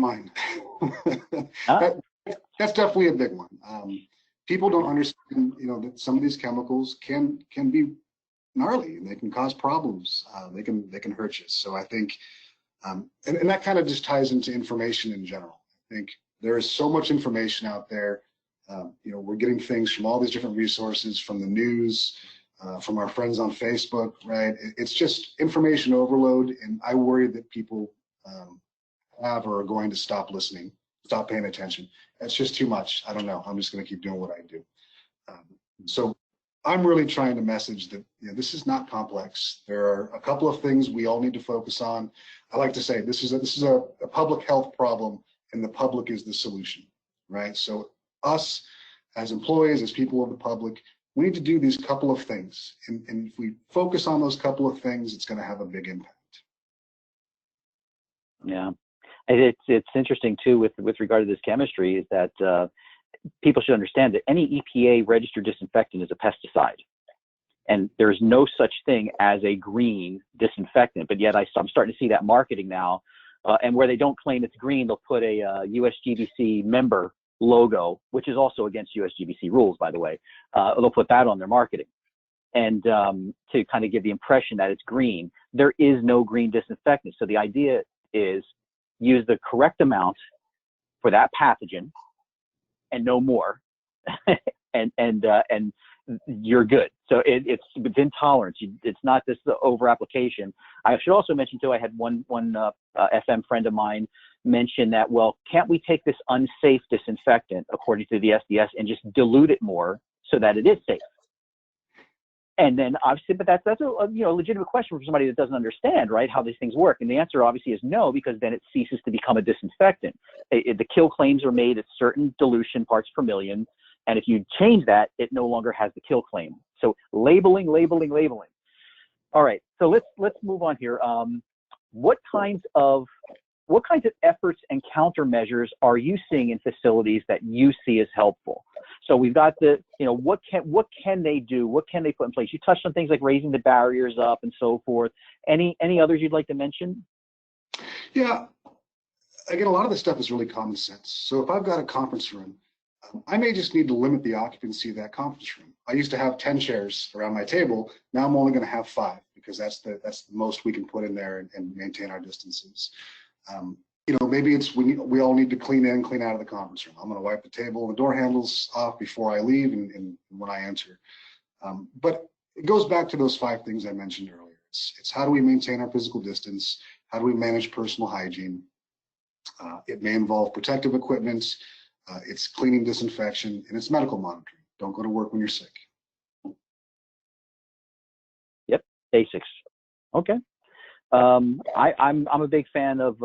mine. That's definitely a big one. People don't understand, that some of these chemicals can be gnarly, and they can cause problems. They can hurt you. So I think, and that kind of just ties into information in general. I think there is so much information out there. We're getting things from all these different resources, from the news, from our friends on Facebook, right? It's just information overload, and I worry that people have or are going to stop listening, stop paying attention. It's just too much. I don't know. I'm just going to keep doing what I do. So I'm really trying to message that this is not complex. There are a couple of things we all need to focus on. I like to say this is a public health problem, and the public is the solution, right? So us as employees, as people of the public, we need to do these couple of things. And if we focus on those couple of things, it's going to have a big impact. Yeah, it's interesting too with regard to this chemistry, is that people should understand that any EPA registered disinfectant is a pesticide, and there's no such thing as a green disinfectant. But yet I'm starting to see that marketing now, and where they don't claim it's green, they'll put a USGBC member logo, which is also against USGBC rules, by the way. They'll put that on their marketing, and to kind of give the impression that it's green. There is no green disinfectant. So the idea is use the correct amount for that pathogen and no more, and you're good. So it's within tolerance. It's not this over application. I should also mention too, I had one FM friend of mine mention that, well, can't we take this unsafe disinfectant according to the SDS and just dilute it more so that it is safe? And then obviously, but that's a legitimate question for somebody that doesn't understand, right, how these things work. And the answer obviously is no, because then it ceases to become a disinfectant. The kill claims are made at certain dilution parts per million, and if you change that, it no longer has the kill claim. So labeling. All right, so let's move on here. What kinds of efforts and countermeasures are you seeing in facilities that you see as helpful? So we've got what can they do? What can they put in place? You touched on things like raising the barriers up and so forth. Any others you'd like to mention? Yeah, again, a lot of this stuff is really common sense. So if I've got a conference room, I may just need to limit the occupancy of that conference room. I used to have 10 chairs around my table. Now I'm only going to have 5, because that's the most we can put in there and maintain our distances. Maybe it's we all need to clean in, clean out of the conference room. I'm going to wipe the table and the door handles off before I leave and when I enter. But it goes back to those 5 things I mentioned earlier. It's how do we maintain our physical distance? How do we manage personal hygiene? It may involve protective equipment. It's cleaning, disinfection, and it's medical monitoring. Don't go to work when you're sick. Yep, basics. Okay. I'm a big fan of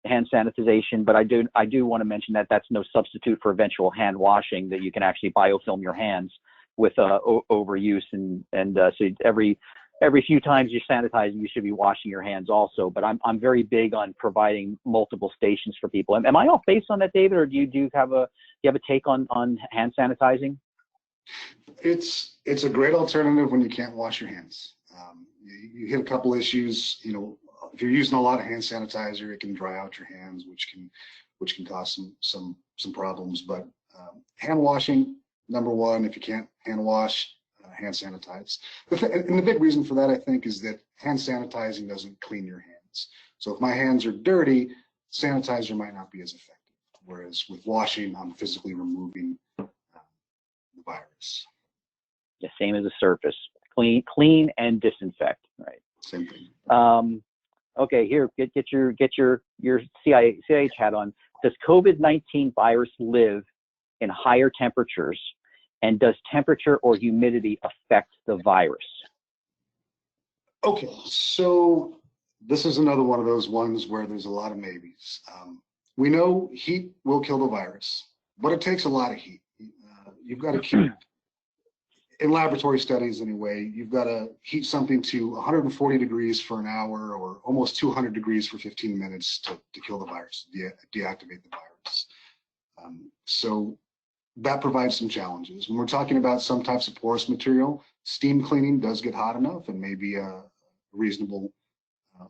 hand sanitization, but I do want to mention that that's no substitute for eventual hand washing. That you can actually biofilm your hands with overuse, and so every every few times you're sanitizing, you should be washing your hands also. But I'm very big on providing multiple stations for people. Am I off base on that, David, or do you have a take on hand sanitizing? It's a great alternative when you can't wash your hands. You hit a couple issues. You know, if you're using a lot of hand sanitizer, it can dry out your hands, which can cause some problems. But hand washing, number one. If you can't hand wash, hand sanitize. And the big reason for that, I think, is that hand sanitizing doesn't clean your hands. So if my hands are dirty, sanitizer might not be as effective. Whereas with washing, I'm physically removing the virus. Yeah, same as a surface. Clean and disinfect. Right. Same thing. Okay, here, get your CIH hat on. Does COVID-19 virus live in higher temperatures, and does temperature or humidity affect the virus? Okay, so this is another one of those ones where there's a lot of maybes. We know heat will kill the virus, but it takes a lot of heat. You've got to keep, in laboratory studies anyway, you've got to heat something to 140 degrees for an hour or almost 200 degrees for 15 minutes to kill the virus, deactivate the virus. So that provides some challenges. When we're talking about some types of porous material, steam cleaning does get hot enough and may be a reasonable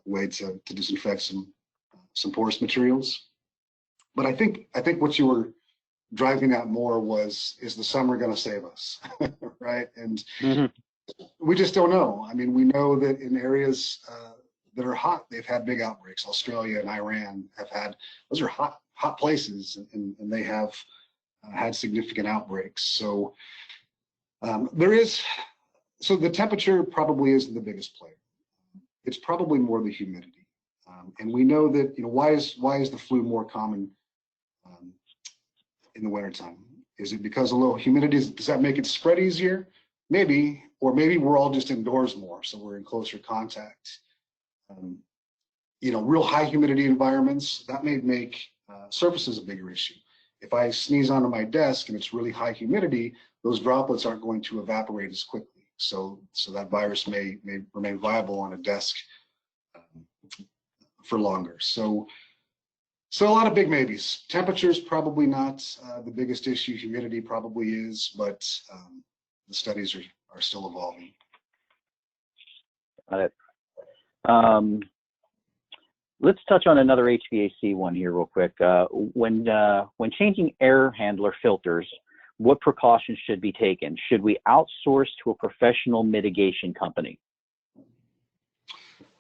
way to disinfect some porous materials. But I think what you were driving at more is the summer going to save us, right? And we just don't know. I mean, we know that in areas that are hot, they've had big outbreaks. Australia and Iran have had, those are hot places, and they have had significant outbreaks. So so the temperature probably isn't the biggest player. It's probably more the humidity. And we know that, you know, why is the flu more common in the wintertime? Is it because of low humidity? Does that make it spread easier? Maybe, or maybe we're all just indoors more, so we're in closer contact. You know, real high humidity environments, that may make surfaces a bigger issue. If I sneeze onto my desk and it's really high humidity, those droplets aren't going to evaporate as quickly. So that virus may remain viable on a desk for longer. So a lot of big maybes. Temperature's probably not the biggest issue. Humidity probably is, but the studies are still evolving. Got it. Let's touch on another HVAC one here real quick. When changing air handler filters, what precautions should be taken? Should we outsource to a professional mitigation company?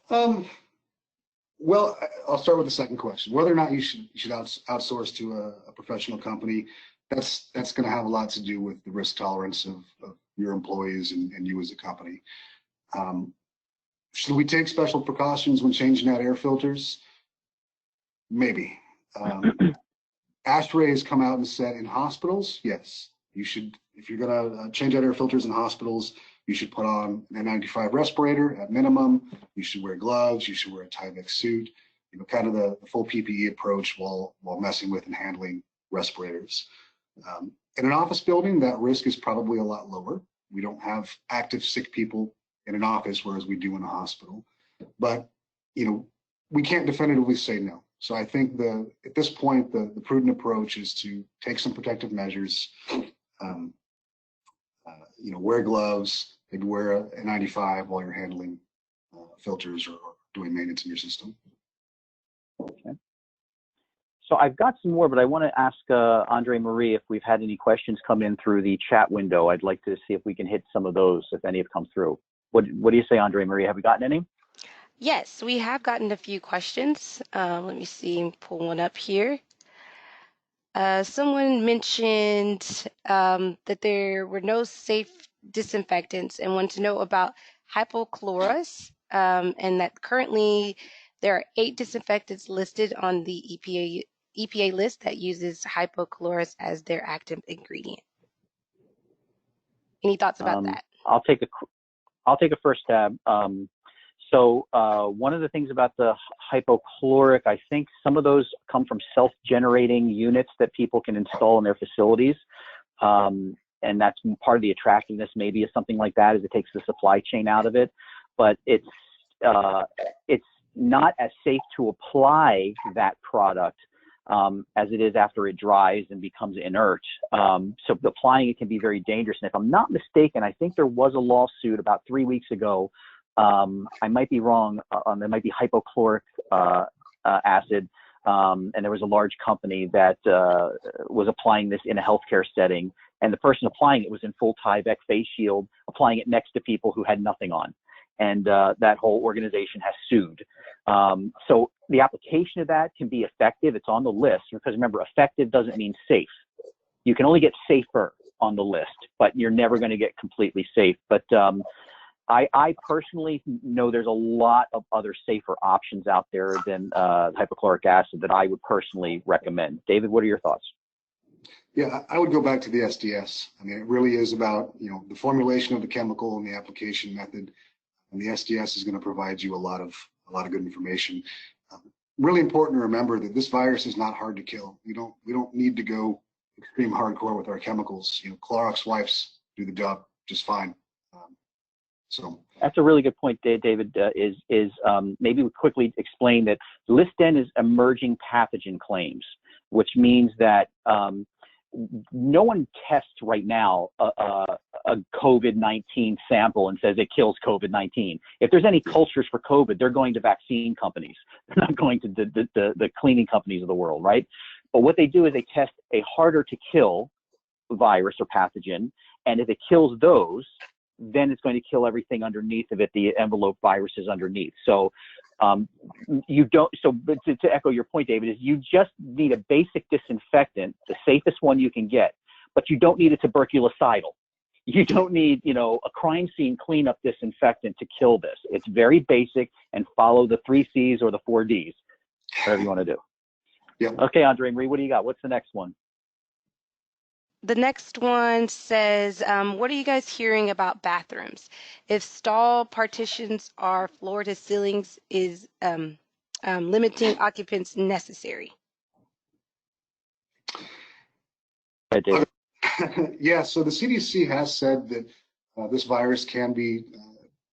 Well, I'll start with the second question. Whether or not you should outsource to a professional company, that's going to have a lot to do with the risk tolerance of your employees and you as a company. Should we take special precautions when changing out air filters? Maybe. ASHRAE has come out and said in hospitals, yes, you should. If you're going to change out air filters in hospitals, you should put on an N95 respirator at minimum. You should wear gloves. You should wear a Tyvek suit. You know, kind of the full PPE approach while messing with and handling respirators. In an office building, that risk is probably a lot lower. We don't have active sick people in an office, whereas we do in a hospital. But, you know, we can't definitively say no. So I think at this point, the prudent approach is to take some protective measures, you know, wear gloves, maybe wear a N95 while you're handling filters or doing maintenance in your system. Okay. So I've got some more, but I want to ask Andre Marie if we've had any questions come in through the chat window. I'd like to see if we can hit some of those, if any have come through. What do you say, Andre Marie? Have we gotten any? Yes, we have gotten a few questions. Let me see, pull one up here. Someone mentioned that there were no safe disinfectants and wanted to know about hypochlorous, and that currently there are 8 disinfectants listed on the EPA list that uses hypochlorous as their active ingredient. Any thoughts about that? I'll take a first stab. So one of the things about the hypochloric, I think some of those come from self-generating units that people can install in their facilities. And that's part of the attractiveness maybe of something like that, is it takes the supply chain out of it. but it's not as safe to apply that product as it is after it dries and becomes inert. So applying it can be very dangerous. And if I'm not mistaken, I think there was a lawsuit about 3 weeks ago. I might be wrong. There might be hypochloric acid. And there was a large company that was applying this in a healthcare setting. And the person applying it was in full Tyvek face shield, applying it next to people who had nothing on. And that whole organization has sued. So the application of that can be effective. It's on the list, because remember, effective doesn't mean safe. You can only get safer on the list, but you're never going to get completely safe. But I personally know there's a lot of other safer options out there than hypochloric acid that I would personally recommend. David, what are your thoughts? Yeah, I would go back to the SDS. I mean, it really is about, the formulation of the chemical and the application method. And the SDS is going to provide you a lot of good information. Really important to remember that this virus is not hard to kill. We don't need to go extreme hardcore with our chemicals. Clorox wipes do the job just fine. So that's a really good point, David. Maybe we quickly explain that List N is emerging pathogen claims, which means that no one tests right now a COVID-19 sample and says it kills COVID-19. If there's any cultures for COVID, they're going to vaccine companies. They're not going to the cleaning companies of the world, right? But what they do is they test a harder to kill virus or pathogen, and if it kills those, then it's going to kill everything underneath of it, the envelope viruses underneath. So but to echo your point, David, is you just need a basic disinfectant, the safest one you can get, but you don't need a tuberculocidal. You don't need, a crime scene cleanup disinfectant to kill this. It's very basic, and follow the 3 C's or the 4 D's, whatever you want to do. Yeah. Okay, Andre Marie, what do you got? What's the next one? The next one says, what are you guys hearing about bathrooms? If stall partitions are floor to ceilings, is limiting occupants necessary? Yeah, so the CDC has said that this virus can be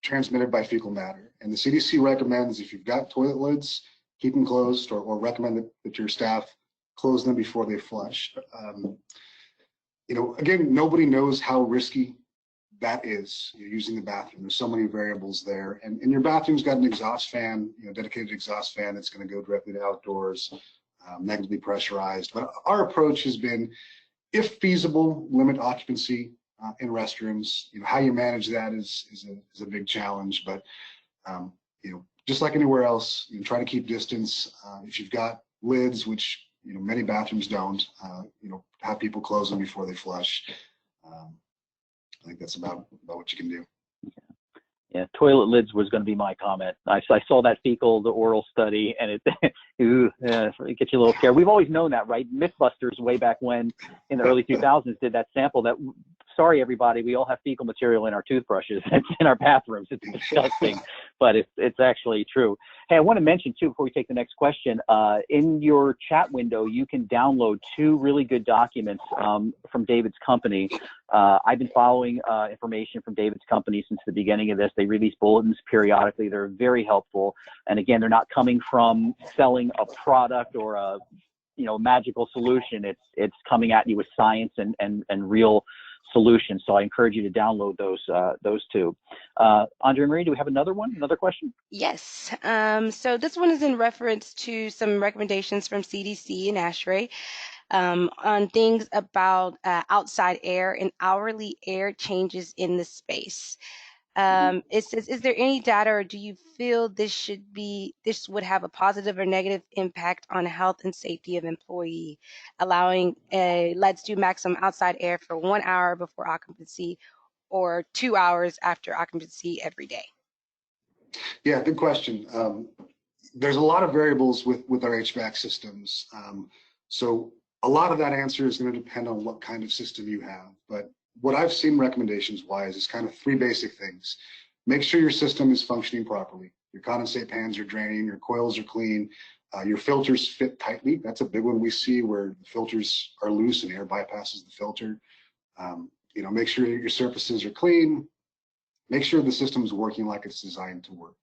transmitted by fecal matter. And the CDC recommends, if you've got toilet lids, keep them closed, or recommend that your staff close them before they flush. Again, nobody knows how risky that is, using the bathroom. There's so many variables there. And your bathroom's got an exhaust fan, dedicated exhaust fan that's going to go directly to outdoors, negatively pressurized. But our approach has been, if feasible, limit occupancy in restrooms. How you manage that is a big challenge. But, just like anywhere else, try to keep distance. If you've got lids, which many bathrooms don't, have people close them before they flush. I think that's about what you can do. Yeah, toilet lids was going to be my comment. I saw that the oral study, and it gets you a little scared. We've always known that, right? Mythbusters way back when in the early 2000s did that sample that, sorry everybody, we all have fecal material in our toothbrushes. It's in our bathrooms. It's disgusting, but it's actually true. Hey, I want to mention too, before we take the next question, in your chat window, you can download 2 really good documents from David's company. I've been following information from David's company since the beginning of this. They release bulletins periodically. They're very helpful. And again, they're not coming from selling a product or a magical solution. It's coming at you with science and real solutions. So I encourage you to download those 2. Andre Marie, do we have another question? Yes. So this one is in reference to some recommendations from CDC and ASHRAE on things about outside air and hourly air changes in the space. It says, is there any data, or do you feel this would have a positive or negative impact on health and safety of employee, allowing let's do maximum outside air for 1 hour before occupancy or 2 hours after occupancy every day? Yeah, good question. There's a lot of variables with our HVAC systems. So a lot of that answer is going to depend on what kind of system you have. But what I've seen recommendations wise is kind of 3 basic things. Make sure your system is functioning properly. Your condensate pans are draining, your coils are clean, your filters fit tightly. That's a big one we see, where the filters are loose and air bypasses the filter. Make sure your surfaces are clean. make sure the system is working like it's designed to work.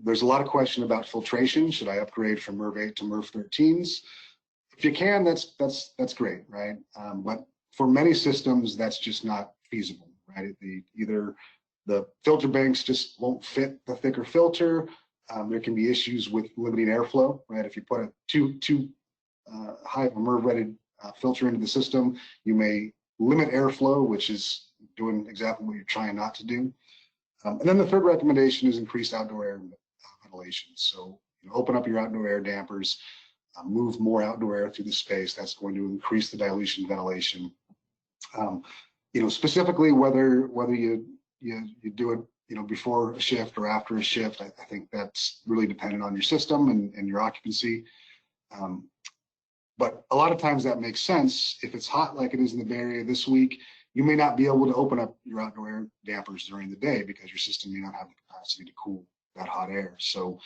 There's a lot of question about filtration. Should I upgrade from MERV 8 to MERV 13s? If you can, that's great, right? But for many systems, that's just not feasible, right? Either the filter banks just won't fit the thicker filter. There can be issues with limiting airflow, right? If you put a too high of a MERV-rated filter into the system, you may limit airflow, which is doing exactly what you're trying not to do. And then the third recommendation is increased outdoor air ventilation. So open up your outdoor air dampers, move more outdoor air through the space. That's going to increase the dilution ventilation. Specifically whether you do it before a shift or after a shift, I think that's really dependent on your system and your occupancy. But a lot of times that makes sense. If it's hot like it is in the Bay Area this week, you may not be able to open up your outdoor air dampers during the day because your system may not have the capacity to cool that hot air. So,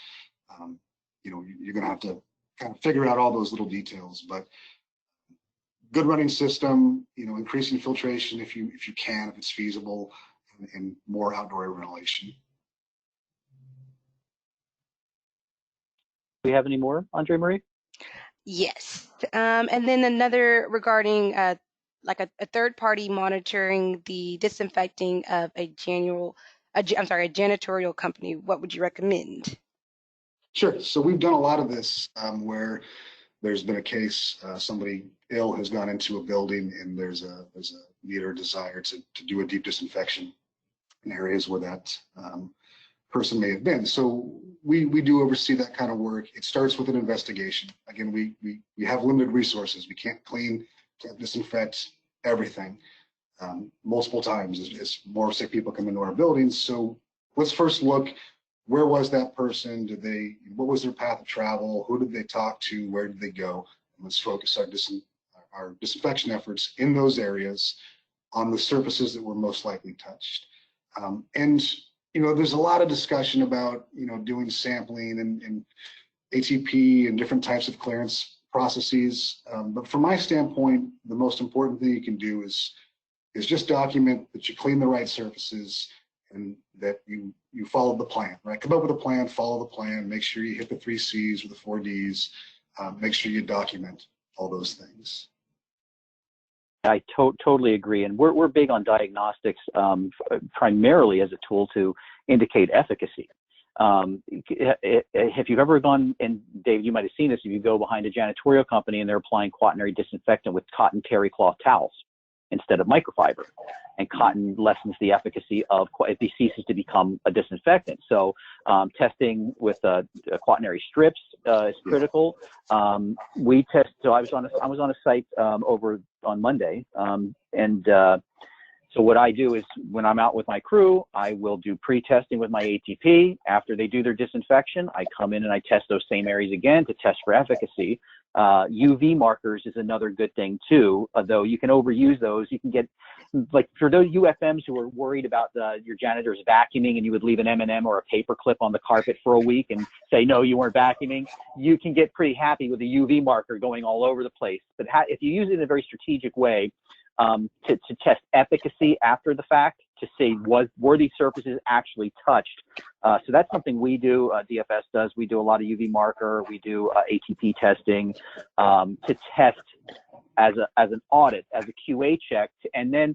you're going to have to kind of figure out all those little details. But good running system, increasing filtration if you can, if it's feasible, and more outdoor air ventilation. Do we have any more, Andre Marie? Yes. And then another regarding like a third party monitoring the disinfecting of a janitorial company. What would you recommend? Sure. So we've done a lot of this where there's been a case, somebody ill has gone into a building and there's a need or desire to do a deep disinfection in areas where that person may have been. So we do oversee that kind of work. It starts with an investigation. Again, we have limited resources. We can't clean, can't disinfect everything multiple times as more sick people come into our buildings. So let's first look, where was that person? What was their path of travel? Who did they talk to? Where did they go? And let's focus our disinfection efforts in those areas on the surfaces that were most likely touched. There's a lot of discussion about, doing sampling and ATP and different types of clearance processes. But from my standpoint, the most important thing you can do is just document that you clean the right surfaces and that you followed the plan, right? Come up with a plan, follow the plan, make sure you hit the 3 C's or the 4 D's, make sure you document all those things. I totally agree, and we're big on diagnostics primarily as a tool to indicate efficacy. If you've ever gone, and Dave, you might have seen this, if you go behind a janitorial company and they're applying quaternary disinfectant with cotton terry cloth towels instead of microfiber, and cotton lessens the efficacy of, it ceases to become a disinfectant. So testing with quaternary strips is critical. We test. So I was on a site over on Monday, so what I do is when I'm out with my crew, I will do pre-testing with my ATP. After they do their disinfection, I come in and I test those same areas again to test for efficacy. UV markers is another good thing too, though you can overuse those. You can get, like for those UFMs who are worried about your janitors vacuuming and you would leave an M&M or a paper clip on the carpet for a week and say, no, you weren't vacuuming, you can get pretty happy with a UV marker going all over the place. But if you use it in a very strategic way, to test efficacy after the fact, to see were these surfaces actually touched. So that's something we do, DFS does. We do a lot of UV marker, we do ATP testing to test as an audit, as a QA check. And then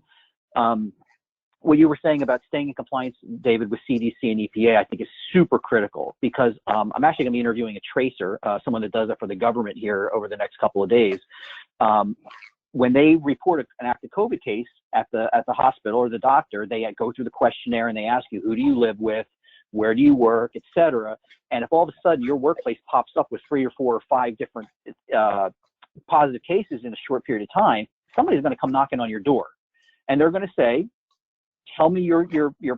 what you were saying about staying in compliance, David, with CDC and EPA, I think is super critical, because I'm actually going to be interviewing a tracer, someone that does it for the government here over the next couple of days. When they report an active COVID case at the hospital or the doctor, they go through the questionnaire and they ask you, who do you live with, where do you work, etc. And if all of a sudden your workplace pops up with 3 or 4 or 5 different positive cases in a short period of time, somebody's going to come knocking on your door, and they're going to say, tell me your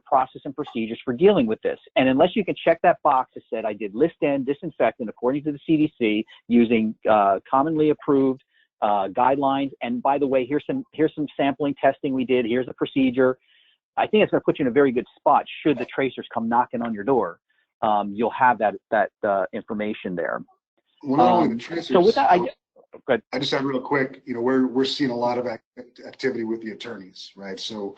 process and procedures for dealing with this. And unless you can check that box that said I did list and disinfectant according to the CDC using commonly approved guidelines, and by the way, here's some sampling testing we did, here's a procedure, I think it's going to put you in a very good spot should the tracers come knocking on your door. You'll have that information there. Well, not only the tracers. So with that, I just add real quick, we're seeing a lot of activity with the attorneys, right? So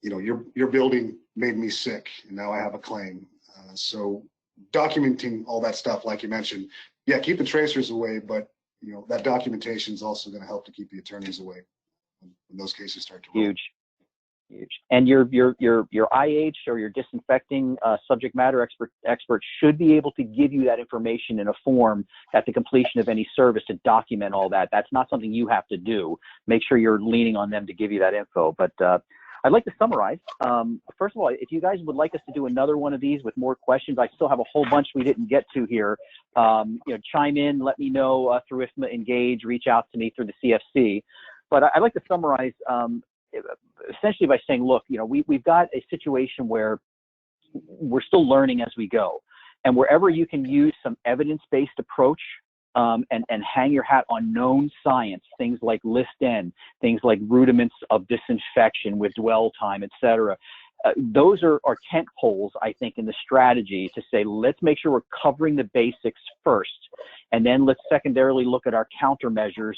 your building made me sick, and now I have a claim. So documenting all that stuff, like you mentioned, yeah, keep the tracers away, but that documentation is also going to help to keep the attorneys away when those cases start to roll. Huge. And your IH or your disinfecting subject matter expert should be able to give you that information in a form at the completion of any service to document all that. That's not something you have to do. Make sure you're leaning on them to give you that info. But I'd like to summarize. First of all, if you guys would like us to do another one of these with more questions, I still have a whole bunch we didn't get to here. Chime in, let me know through IFMA Engage, reach out to me through the CFC. But I'd like to summarize essentially by saying, look, we've got a situation where we're still learning as we go. And wherever you can use some evidence-based approach and hang your hat on known science, things like list N, things like rudiments of disinfection with dwell time, et cetera. Those are tent poles, I think, in the strategy to say, let's make sure we're covering the basics first. And then let's secondarily look at our countermeasures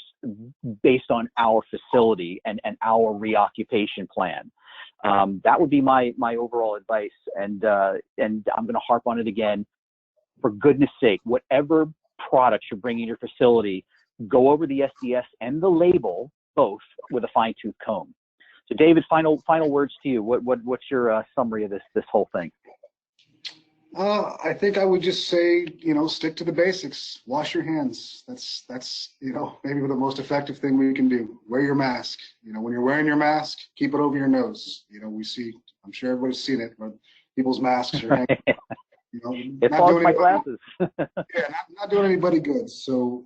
based on our facility and our reoccupation plan. That would be my overall advice. And I'm going to harp on it again. For goodness sake, whatever products you're bringing to your facility, go over the SDS and the label, both, with a fine-tooth comb. So David, final words to you. What's your summary of this whole thing? I think I would just say, stick to the basics. Wash your hands. That's maybe the most effective thing we can do. Wear your mask. When you're wearing your mask, keep it over your nose. We see, I'm sure everybody's seen it, but people's masks are hanging. It fogs my glasses. Yeah, not doing anybody good. So,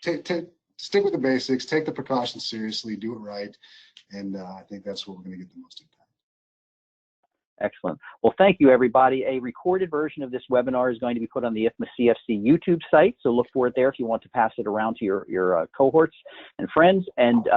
stick with the basics, take the precautions seriously, do it right. And I think that's where we're going to get the most impact. Excellent. Well, thank you, everybody. A recorded version of this webinar is going to be put on the IFMA CFC YouTube site, so look for it there if you want to pass it around to your cohorts and friends. And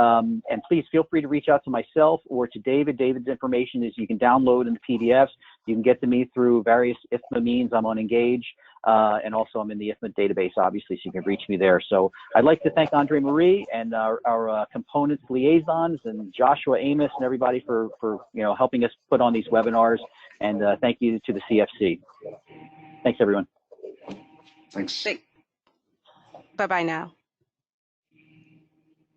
please feel free to reach out to myself or to David. David's information is you can download in the PDFs. You can get to me through various IFMA means. I'm on Engage, and also I'm in the IFMA database, obviously, so you can reach me there. So I'd like to thank Andre Marie and our components liaisons and Joshua Amos and everybody for helping us put on these webinars. And thank you to the CFC. Thanks, everyone. Thanks. Bye-bye now.